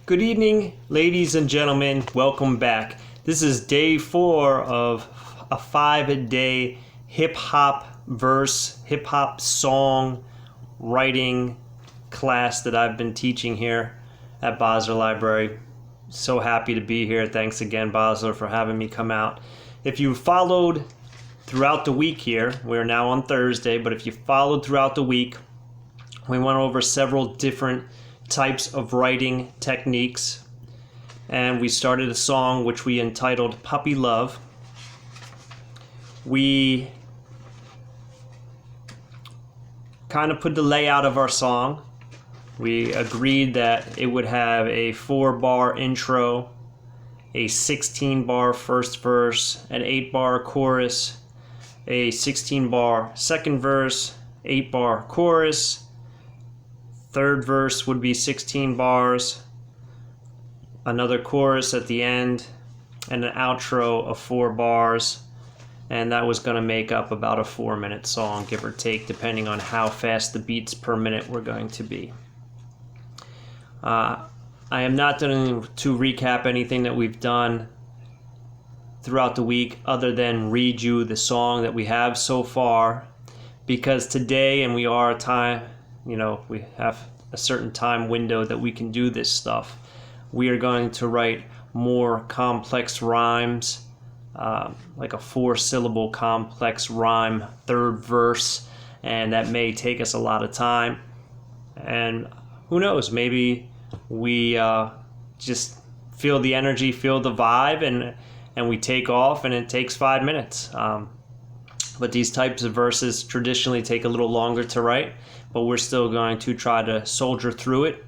Good evening, ladies and gentlemen. Welcome back. This is day 4 of a 5-day hip-hop song writing class that I've been teaching here at Bosler Library. So happy to be here. Thanks again, Bosler, for having me come out. If you followed throughout the week here, we're now on Thursday, but if you followed throughout the week, we went over several different types of writing techniques, and we started a song which we entitled Puppy Love. We kind of put the layout of our song. We agreed that it would have a 4-bar intro, a 16-bar first verse, an 8-bar chorus, a 16-bar second verse, 8-bar chorus. Third verse would be 16 bars, another chorus at the end, and an outro of 4 bars. And that was going to make up about a 4-minute song, give or take, depending on how fast the beats per minute were going to be. I am not going to recap anything that we've done throughout the week other than read you the song that we have so far, because today, and we are we have a certain time window that we can do this stuff. We are going to write more complex rhymes, like a 4-syllable complex rhyme, third verse, and that may take us a lot of time. And who knows, maybe we just feel the energy, feel the vibe, and we take off and it takes 5 minutes. But these types of verses traditionally take a little longer to write, but we're still going to try to soldier through it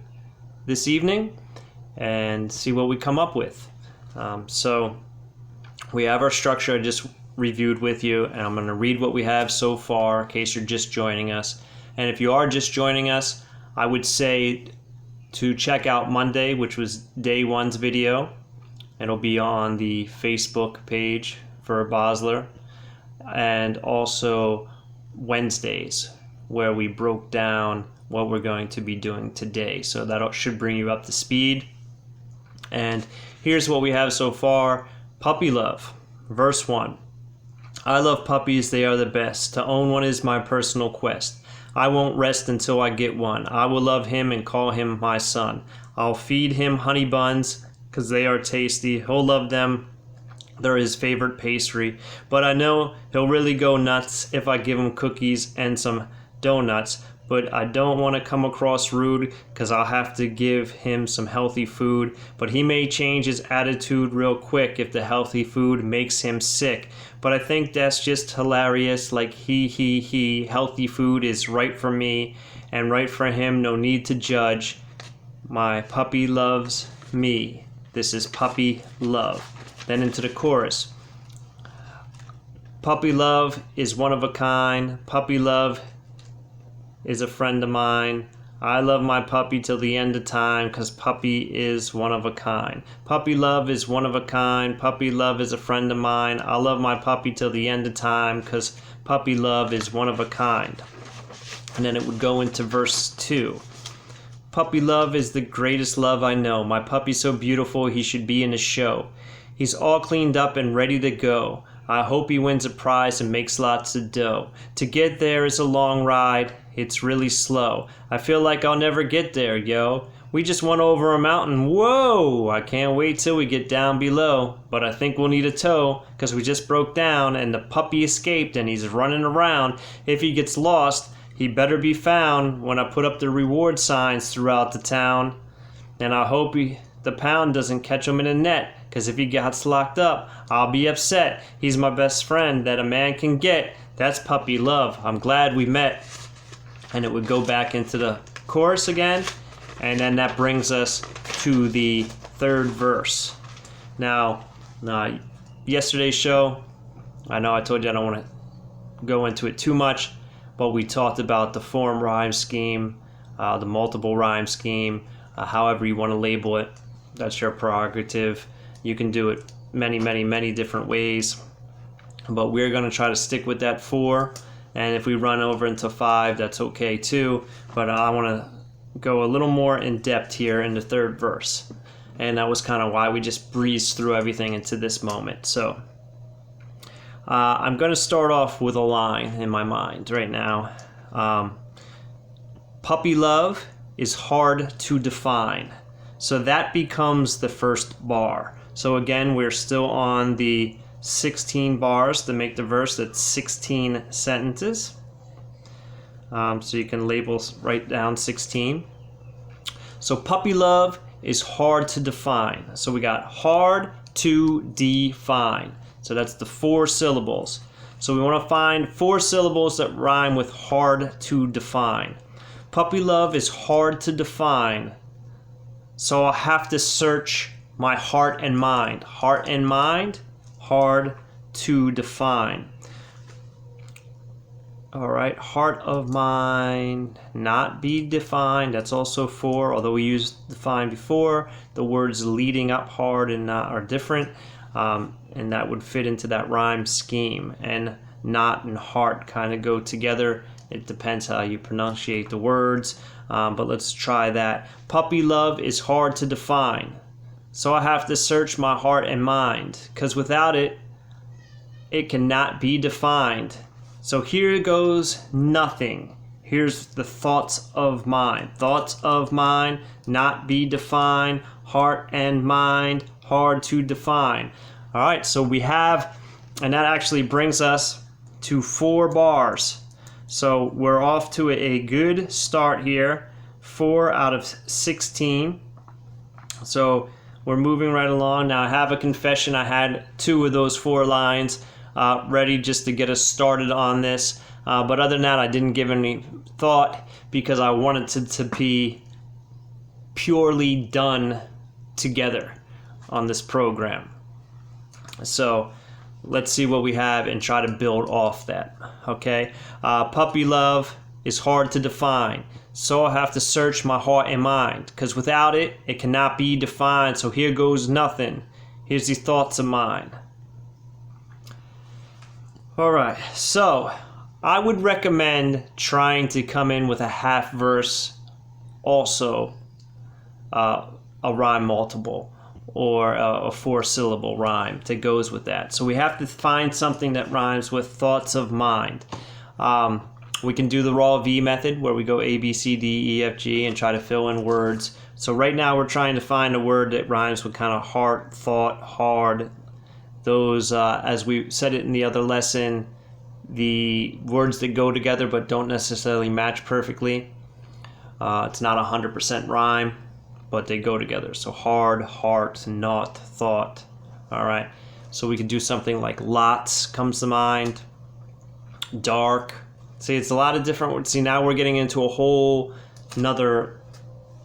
this evening and see what we come up with. So we have our structure I just reviewed with you, and I'm going to read what we have so far in case you're just joining us. And if you are just joining us, I would say to check out Monday, which was day 1's video. It'll be on the Facebook page for Bosler. And also Wednesdays, where we broke down what we're going to be doing today. So that should bring you up to speed. And here's what we have so far. Puppy Love, verse 1. I love puppies, they are the best. To own one is my personal quest. I won't rest until I get one. I will love him and call him my son. I'll feed him honey buns, 'cause they are tasty. He'll love them. They're his favorite pastry, but I know he'll really go nuts if I give him cookies and some donuts. But I don't want to come across rude, 'cause I'll have to give him some healthy food. But he may change his attitude real quick if the healthy food makes him sick. But I think that's just hilarious, like he, healthy food is right for me and right for him, no need to judge. My puppy loves me. This is Puppy Love. Then into the chorus. Puppy Love is one of a kind. Puppy Love is a friend of mine. I love my puppy till the end of time, 'cause puppy is one of a kind. Puppy Love is one of a kind. Puppy Love is a friend of mine. I love my puppy till the end of time, 'cause Puppy Love is one of a kind. And then it would go into verse 2. Puppy Love is the greatest love I know. My puppy's so beautiful, he should be in a show. He's all cleaned up and ready to go. I hope he wins a prize and makes lots of dough. To get there is a long ride. It's really slow. I feel like I'll never get there, yo. We just went over a mountain. Whoa! I can't wait till we get down below. But I think we'll need a tow, 'cause we just broke down and the puppy escaped and he's running around. If he gets lost, he better be found when I put up the reward signs throughout the town. And I hope the pound doesn't catch him in a net, 'cause if he gets locked up, I'll be upset. He's my best friend that a man can get. That's Puppy Love. I'm glad we met. And it would go back into the chorus again, and then that brings us to the third verse. Now, yesterday's show, I know I told you I don't want to go into it too much, but we talked about the form rhyme scheme, the multiple rhyme scheme, however you want to label it. That's your prerogative. You can do it many different ways, but we're going to try to stick with that 4, and if we run over into 5, that's okay too. But I want to go a little more in depth here in the third verse. and that was kind of why we just breezed through everything into this moment. So I'm going to start off with a line in my mind right now. Puppy love is hard to define. So that becomes the first bar. So again, we're still on the 16 bars to make the verse. That's 16 sentences. So you can write down 16. So puppy love is hard to define. So we got hard to define. So that's the 4 syllables. So we want to find 4 syllables that rhyme with hard to define. Puppy love is hard to define. So I'll have to search my heart and mind. Heart and mind, hard to define. All right, heart of mine, not be defined. That's also 4, although we used define before. The words leading up hard and not are different, and that would fit into that rhyme scheme. And not and heart kind of go together. It depends how you pronunciate the words, but let's try that. Puppy love is hard to define. So I have to search my heart and mind, because without it, it cannot be defined. So here goes nothing. Here's the thoughts of mine. Thoughts of mine, not be defined. Heart and mind, hard to define. All right, so we have, and that actually brings us to 4 bars. So we're off to a good start here. 4 out of 16. So we're moving right along. Now I have a confession. I had 2 of those 4 lines ready just to get us started on this. But other than that, I didn't give any thought because I wanted it to be purely done together on this program. So let's see what we have and try to build off that. Okay, puppy love is hard to define. So I have to search my heart and mind, because without it, it cannot be defined. So here goes nothing. Here's these thoughts of mine. All right, so I would recommend trying to come in with a half verse, also a rhyme multiple, or a 4-syllable rhyme that goes with that. So we have to find something that rhymes with thoughts of mind. We can do the raw V method where we go A, B, C, D, E, F, G and try to fill in words. So right now we're trying to find a word that rhymes with kind of heart, thought, hard. Those, as we said it in the other lesson, the words that go together but don't necessarily match perfectly. It's not 100% rhyme, but they go together. So hard, heart, not, thought. All right. So we could do something like lots comes to mind. Dark. See, it's a lot of different words. See, now we're getting into a whole another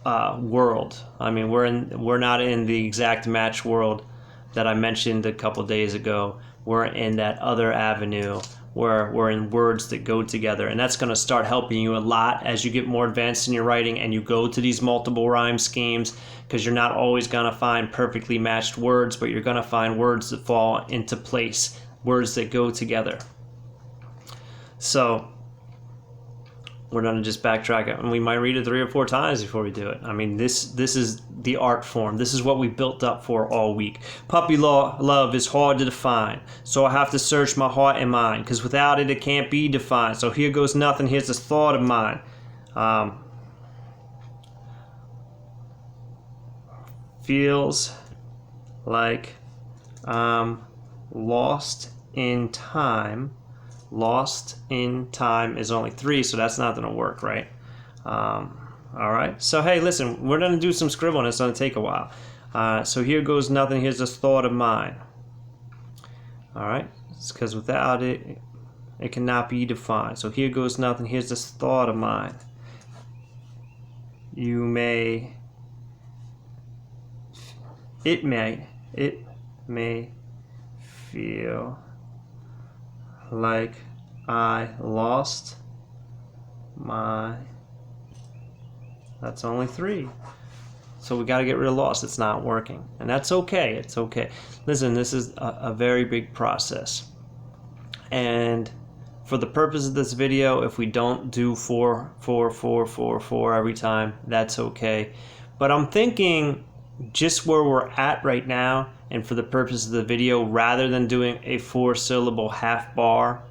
world. I mean, we're not in the exact match world that I mentioned a couple days ago. We're in that other avenue where we're in words that go together, and that's going to start helping you a lot as you get more advanced in your writing and you go to these multiple rhyme schemes, because you're not always going to find perfectly matched words, but you're going to find words that fall into place, words that go together. So we're going to just backtrack it, and we might read it 3 or 4 times before we do it. I mean, this is the art form. This is what we built up for all week. Puppy love is hard to define, so I have to search my heart and mind, because without it, it can't be defined. So here goes nothing. Here's this thought of mine. Feels like I'm lost in time. Lost in time is only 3, so that's not going to work, right? All right. So, hey, listen, we're going to do some scribbling. It's going to take a while. So here goes nothing. Here's this thought of mine. All right. It's because without it, it cannot be defined. So here goes nothing. Here's this thought of mine. It may feel like I lost my, that's only 3. So we got to get rid of lost. It's not working. And that's okay. It's okay. Listen, this is a very big process. And for the purpose of this video, if we don't do 4, 4, 4, 4, 4 every time, that's okay. But I'm thinking just where we're at right now, and for the purpose of the video, rather than doing a 4-syllable half bar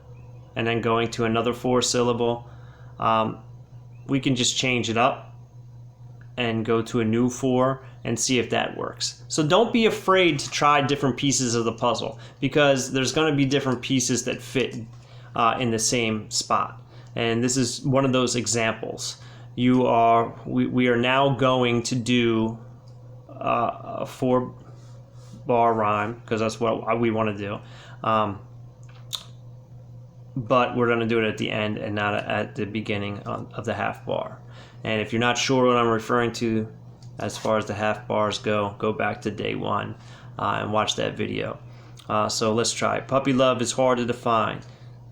and then going to another 4-syllable, we can just change it up and go to a new 4 and see if that works. So don't be afraid to try different pieces of the puzzle, because there's going to be different pieces that fit in the same spot. And this is one of those examples. We are now going to do a 4-bar rhyme, because that's what we want to do. But we're going to do it at the end and not at the beginning of the half bar. And if you're not sure what I'm referring to as far as the half bars go back to day 1 and watch that video. So let's try. Puppy love is hard to define,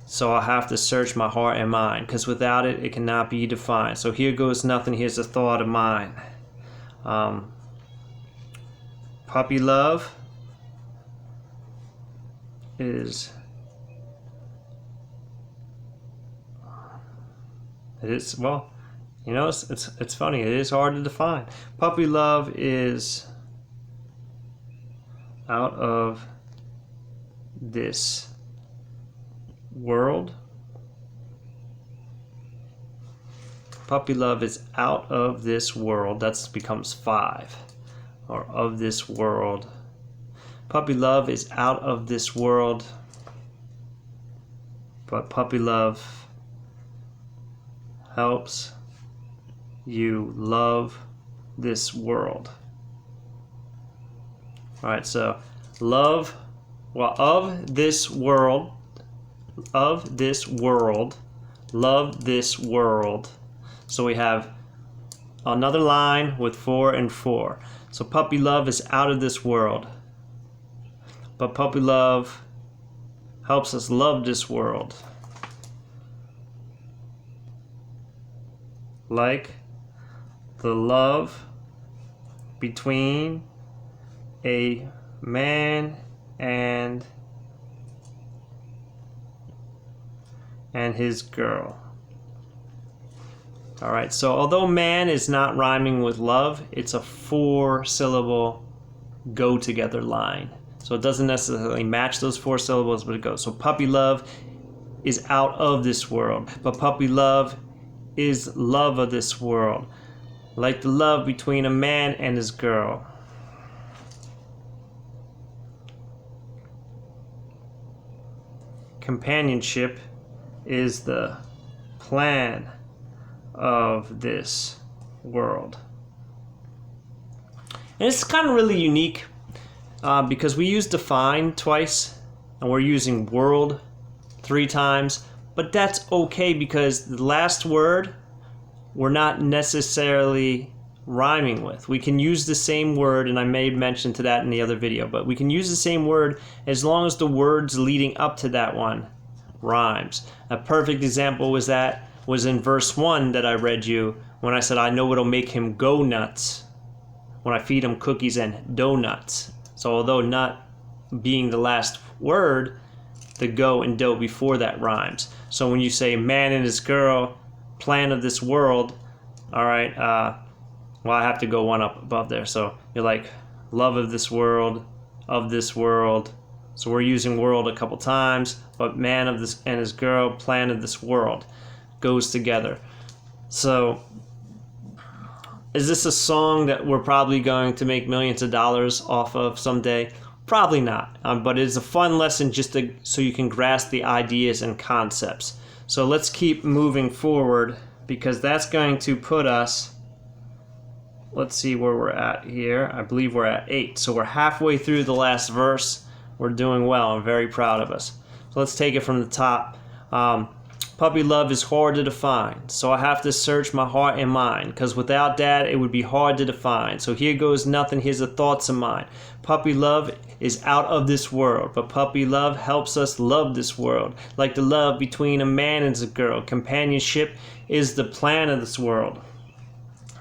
so I'll have to search my heart and mind, because without it, it cannot be defined. So here goes nothing, here's a thought of mine. Puppy love is... It is, well, you know, it's funny. It is hard to define. Puppy love is out of this world. Puppy love is out of this world. That becomes 5. Or of this world. Puppy love is out of this world. But puppy love helps you love this world. All right, so love, well, of this world, love this world. So we have another line with 4 and 4. So puppy love is out of this world, but puppy love helps us love this world. Like the love between a man and his girl. All right, so although man is not rhyming with love, it's a 4-syllable go-together line. So it doesn't necessarily match those 4 syllables, but it goes. So puppy love is out of this world, but puppy love is love of this world, like the love between a man and his girl. Companionship is the plan of this world. And it's kind of really unique because we use define twice and we're using world 3 times, but that's okay because the last word we're not necessarily rhyming with. We can use the same word, and I may mention to that in the other video, but we can use the same word as long as the words leading up to that one rhymes. A perfect example was in verse 1 that I read you when I said, I know what'll make him go nuts when I feed him cookies and donuts. So although nut being the last word, the go and do before that rhymes. So when you say man and his girl, plan of this world, all right, well, I have to go one up above there. So you're like love of this world, of this world. So we're using world a couple times, but man of this and his girl, plan of this world goes together. So is this a song that we're probably going to make millions of dollars off of someday? Probably not, but it's a fun lesson just so you can grasp the ideas and concepts. So let's keep moving forward because that's going to put us, let's see where we're at here. I believe we're at 8. So we're halfway through the last verse. We're doing well. I'm very proud of us. So let's take it from the top. Puppy love is hard to define, so I have to search my heart and mind, because without that, it would be hard to define. So here goes nothing, here's the thoughts of mine. Puppy love is out of this world, but puppy love helps us love this world, like the love between a man and a girl. Companionship is the plan of this world.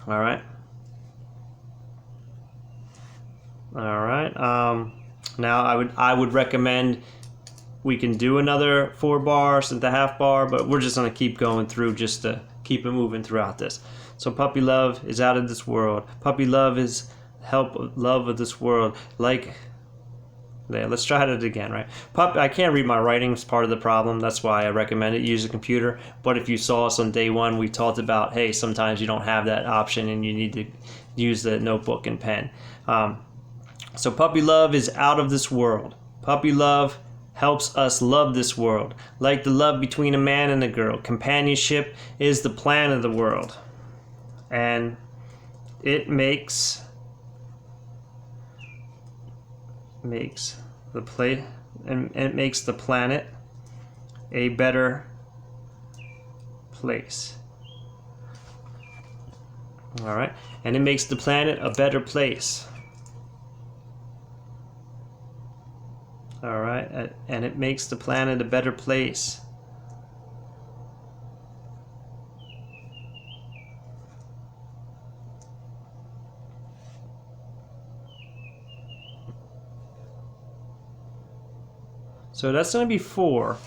All right. All right. Now I would recommend we can do another 4 bars at the half bar, but we're just going to keep going through just to keep it moving throughout this. So puppy love is out of this world. Puppy love help love of this world. Like, there, let's try it again, right? I can't read my writing, it's part of the problem. That's why I recommend it. Use a computer. But if you saw us on day one, we talked about, hey, sometimes you don't have that option and you need to use the notebook and pen. So puppy love is out of this world. Puppy love helps us love this world, like the love between a man and a girl. Companionship is the plan of the world, and it makes the planet a better place. All right, and it makes the planet a better place. All right, and it makes the planet a better place. So that's going to be 4.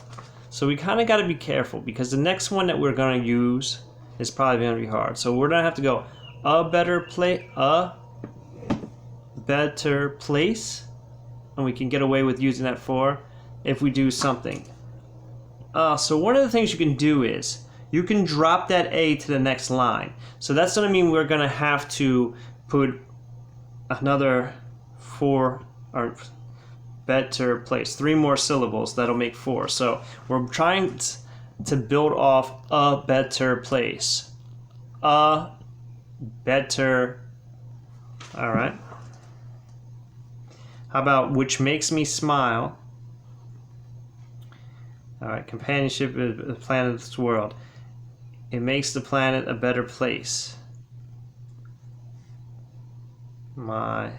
So we kind of got to be careful because the next one that we're going to use is probably going to be hard. So we're going to have to go a better place, and we can get away with using that 4 if we do something. So one of the things you can do is you can drop that A to the next line. So that's going to mean we're going to have to put another 4 or better place, 3 more syllables. That'll make 4. So we're trying to build off a better place. A better. All right. How about which makes me smile? All right, companionship is the planet of this world. It makes the planet a better place. My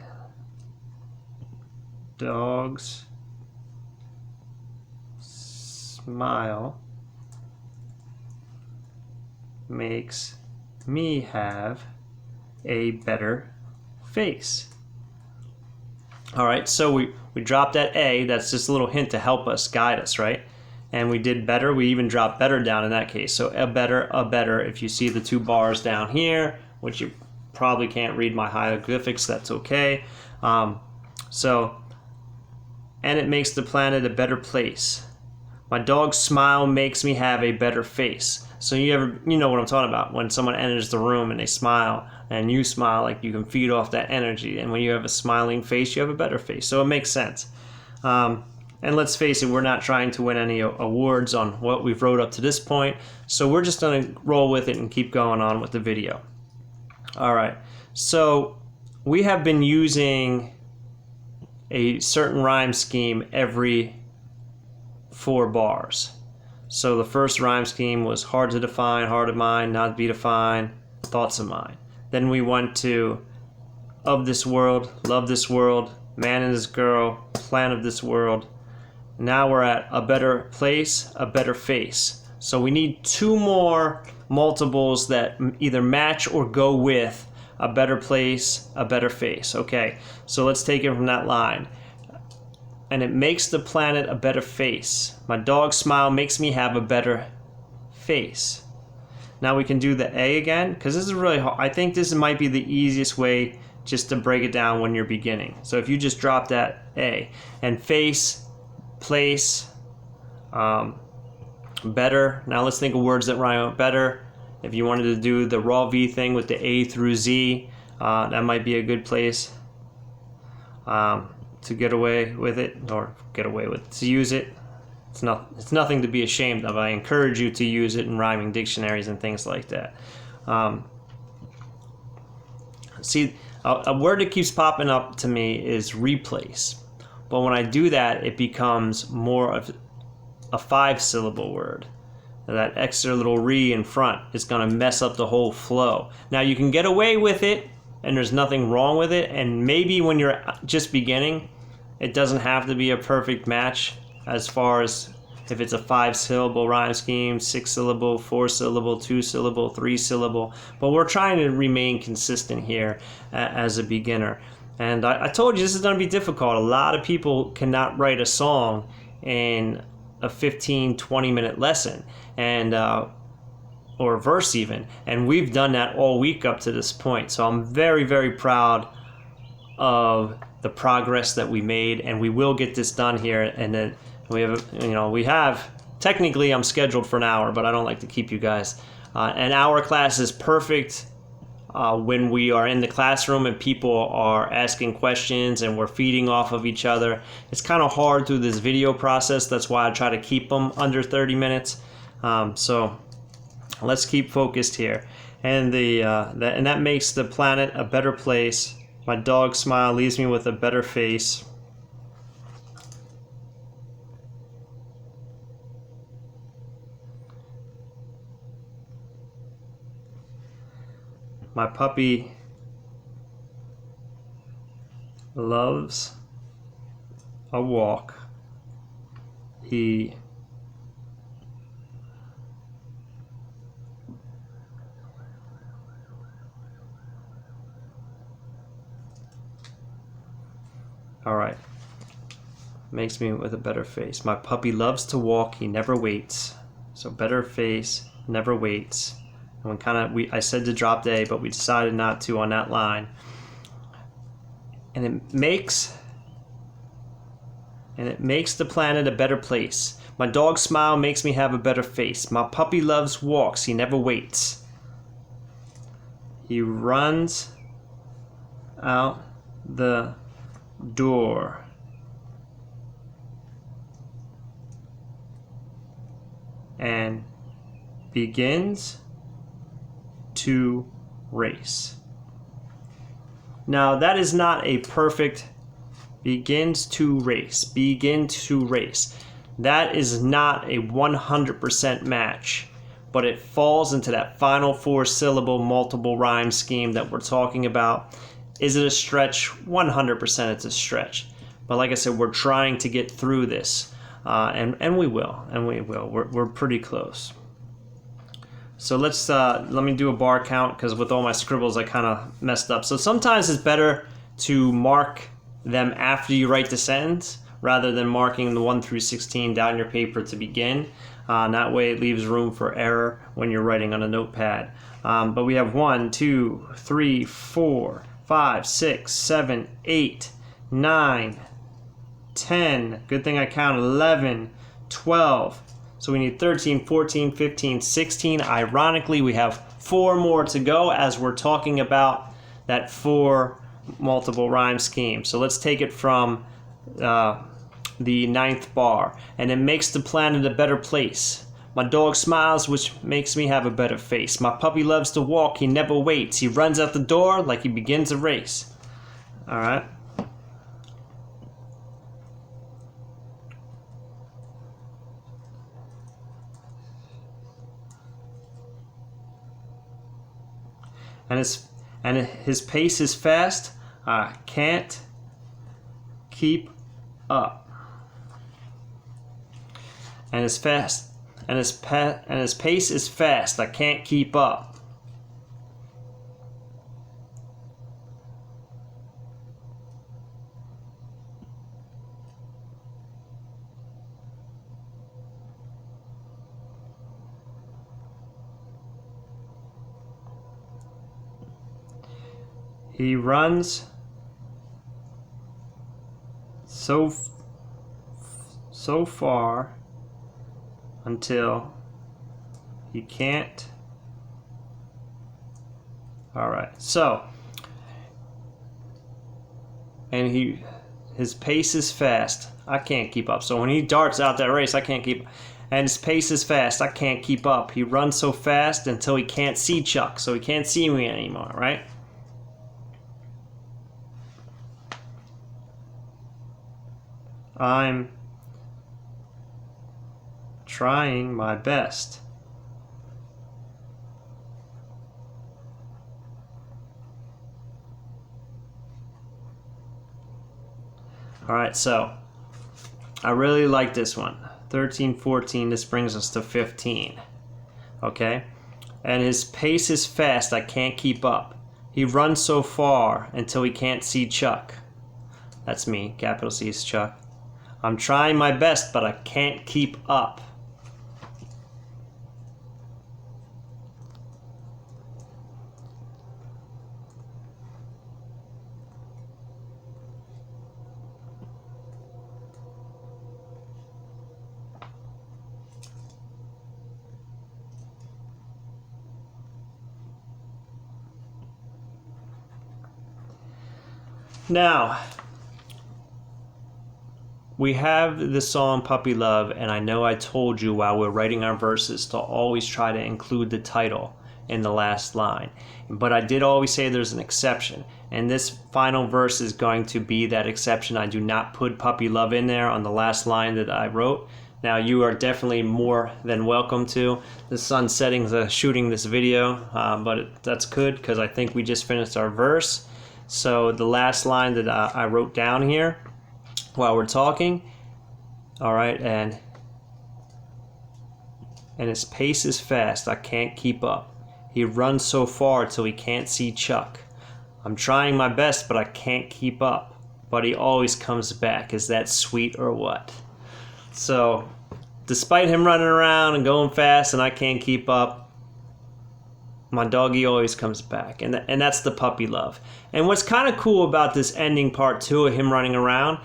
dog's smile makes me have a better face. All right, so we dropped that A. That's just a little hint to help us, guide us, right? And we did better. We even dropped better down in that case. So a better. If you see the 2 bars down here, which you probably can't read my hieroglyphics, that's okay. And it makes the planet a better place. My dog's smile makes me have a better face. So you know what I'm talking about. When someone enters the room and they smile and you smile, like you can feed off that energy. And when you have a smiling face, you have a better face. So it makes sense. And let's face it, we're not trying to win any awards on what we've wrote up to this point. So we're just going to roll with it and keep going on with the video. All right. So we have been using a certain rhyme scheme every 4 bars. So the first rhyme scheme was hard to define, heart of mine, not to be defined, thoughts of mine. Then we went to of this world, love this world, man and this girl, plan of this world. Now we're at a better place, a better face. So we need 2 more multiples that either match or go with a better place, a better face. Okay, so let's take it from that line. And it makes the planet a better face. My dog's smile makes me have a better face. Now we can do the A again, because this is really hard. I think this might be the easiest way just to break it down when you're beginning. So if you just drop that A and face, place, better. Now let's think of words that rhyme with better. If you wanted to do the raw V thing with the A through Z, that might be a good place to get away with it, or to use it. It's nothing to be ashamed of. I encourage you to use it in rhyming dictionaries and things like that. See, a word that keeps popping up to me is replace. But when I do that, it becomes more of a 5-syllable word. That extra little re in front is going to mess up the whole flow. Now you can get away with it, and there's nothing wrong with it, and maybe when you're just beginning, it doesn't have to be a perfect match as far as if it's a 5-syllable rhyme scheme, 6-syllable, 4-syllable, 2-syllable, 3-syllable, but we're trying to remain consistent here as a beginner. And I told you this is going to be difficult. A lot of people cannot write a song in a 15-20 minute lesson, and or a verse even, and we've done that all week up to this point. So I'm very, very proud of the progress that we made, and we will get this done here. And then we have technically I'm scheduled for an hour, but I don't like to keep you guys. An hour class is perfect when we are in the classroom and people are asking questions and we're feeding off of each other. It's kind of hard through this video process. That's why I try to keep them under 30 minutes. So let's keep focused here. And that makes the planet a better place. My dog smile leaves me with a better face. My puppy loves a walk. All right. Makes me with a better face. My puppy loves to walk. He never waits. So better face, never waits. And I said to drop A, but we decided not to on that line. And it makes the planet a better place. My dog smile makes me have a better face. My puppy loves walks. He never waits. He runs out the door. And begins to race. Now that is not a perfect begin to race. That is not a 100% match, but it falls into that final 4-syllable multiple rhyme scheme that we're talking about. Is it a stretch? 100% it's a stretch. But like I said, we're trying to get through this, and we will. We're pretty close. So let me do a bar count, because with all my scribbles I kind of messed up. So sometimes it's better to mark them after you write the sentence rather than marking the 1 through 16 down your paper to begin. That way it leaves room for error when you're writing on a notepad. But we have 1, 2, 3, 4, 5, 6, 7, 8, 9, 10. Good thing I counted. 11, 12. So we need 13, 14, 15, 16. Ironically, we have 4 more to go as we're talking about that 4 multiple rhyme scheme. So let's take it from the 9th bar. And it makes the planet a better place. My dog smiles, which makes me have a better face. My puppy loves to walk. He never waits. He runs out the door like he begins a race. All right. And his pace is fast. I can't keep up. And his pace is fast. I can't keep up. He runs so far until he can't. All right. So, and his pace is fast. I can't keep up. So when he darts out that race, I can't keep. And his pace is fast. I can't keep up. He runs so fast until he can't see Chuck. So he can't see me anymore, right? I'm trying my best. All right, so I really like this one. 13, 14, this brings us to 15. Okay? And his pace is fast, I can't keep up. He runs so far until he can't see Chuck. That's me, capital C is Chuck. I'm trying my best, but I can't keep up. Now, we have the song Puppy Love, and I know I told you while we're writing our verses to always try to include the title in the last line. But I did always say there's an exception, and this final verse is going to be that exception. I do not put Puppy Love in there on the last line that I wrote. Now, you are definitely more than welcome to. The sun's setting, shooting this video, but that's good because I think we just finished our verse. So the last line that I wrote down here while we're talking, all right, and his pace is fast, I can't keep up. He runs so far till he can't see Chuck. I'm trying my best, but I can't keep up. But he always comes back. Is that sweet or what? So, despite him running around and going fast and I can't keep up, my doggy always comes back. And that's the puppy love. And what's kind of cool about this ending part two of him running around,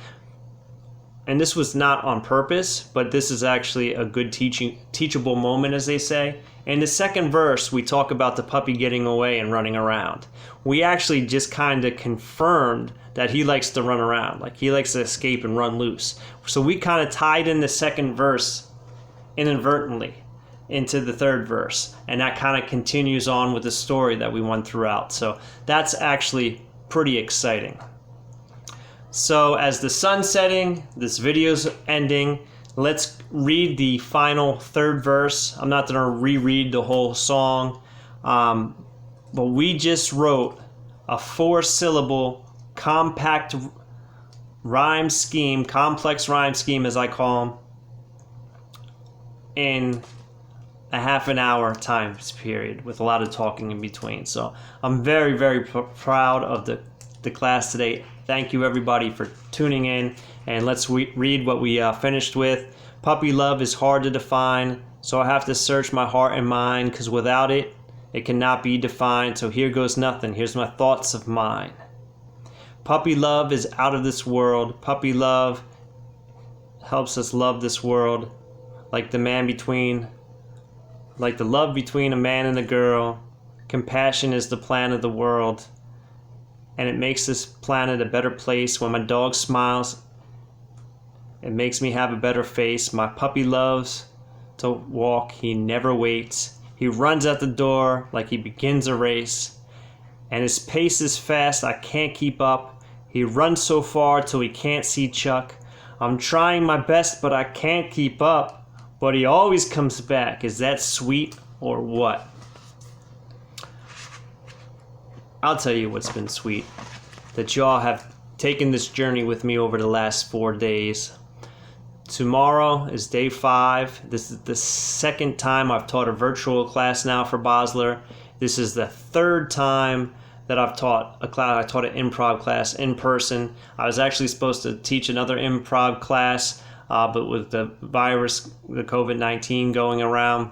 and this was not on purpose, but this is actually a good teachable moment, as they say. In the second verse, we talk about the puppy getting away and running around. We actually just kind of confirmed that he likes to run around, like he likes to escape and run loose. So we kind of tied in the second verse inadvertently into the third verse, and that kind of continues on with the story that we went throughout. So that's actually pretty exciting. So as the sun's setting, this video's ending, let's read the final third verse. I'm not going to reread the whole song, but we just wrote a 4-syllable compact rhyme scheme, complex rhyme scheme as I call them, in a half an hour time period with a lot of talking in between. So I'm very, very proud of the class today. Thank you everybody for tuning in, and let's read what we finished with. Puppy love is hard to define, so I have to search my heart and mind, because without it, it cannot be defined. So here goes nothing. Here's my thoughts of mine. Puppy love is out of this world. Puppy love helps us love this world, like the love between a man and a girl. Compassion is the plan of the world, and it makes this planet a better place. When my dog smiles, it makes me have a better face. My puppy loves to walk, he never waits. He runs out the door like he begins a race, and his pace is fast, I can't keep up. He runs so far till he can't see Chuck. I'm trying my best, but I can't keep up. But he always comes back. Is that sweet or what? I'll tell you what's been sweet. That y'all have taken this journey with me over the last 4 days. Tomorrow is day 5. This is the second time I've taught a virtual class now for Bosler. This is the third time that I've taught a class. I taught an improv class in person. I was actually supposed to teach another improv class, but with the virus, the COVID-19 going around,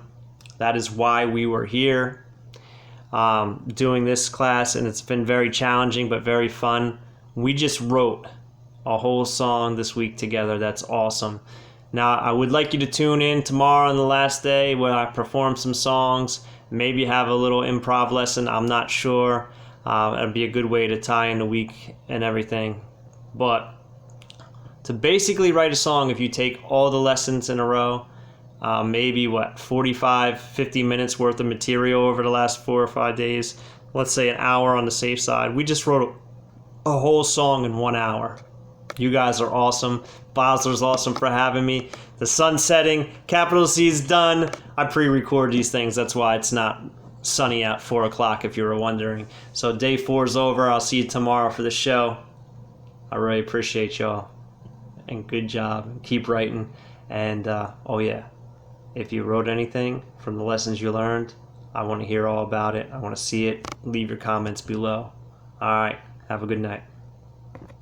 that is why we were here doing this class, and it's been very challenging but very fun. We just wrote a whole song this week together. That's awesome. Now, I would like you to tune in tomorrow on the last day where I perform some songs, maybe have a little improv lesson. I'm not sure. It'd be a good way to tie in the week and everything. But to basically write a song, if you take all the lessons in a row, maybe 45, 50 minutes worth of material over the last 4 or 5 days, let's say an hour on the safe side. We just wrote a whole song in 1 hour. You guys are awesome. Bosler's awesome for having me. The sun's setting. Capital C's done. I pre-record these things. That's why it's not sunny at 4 o'clock if you were wondering. So day 4 is over. I'll see you tomorrow for the show. I really appreciate y'all. And good job. Keep writing. And, oh yeah, if you wrote anything from the lessons you learned, I want to hear all about it. I want to see it. Leave your comments below. All right. Have a good night.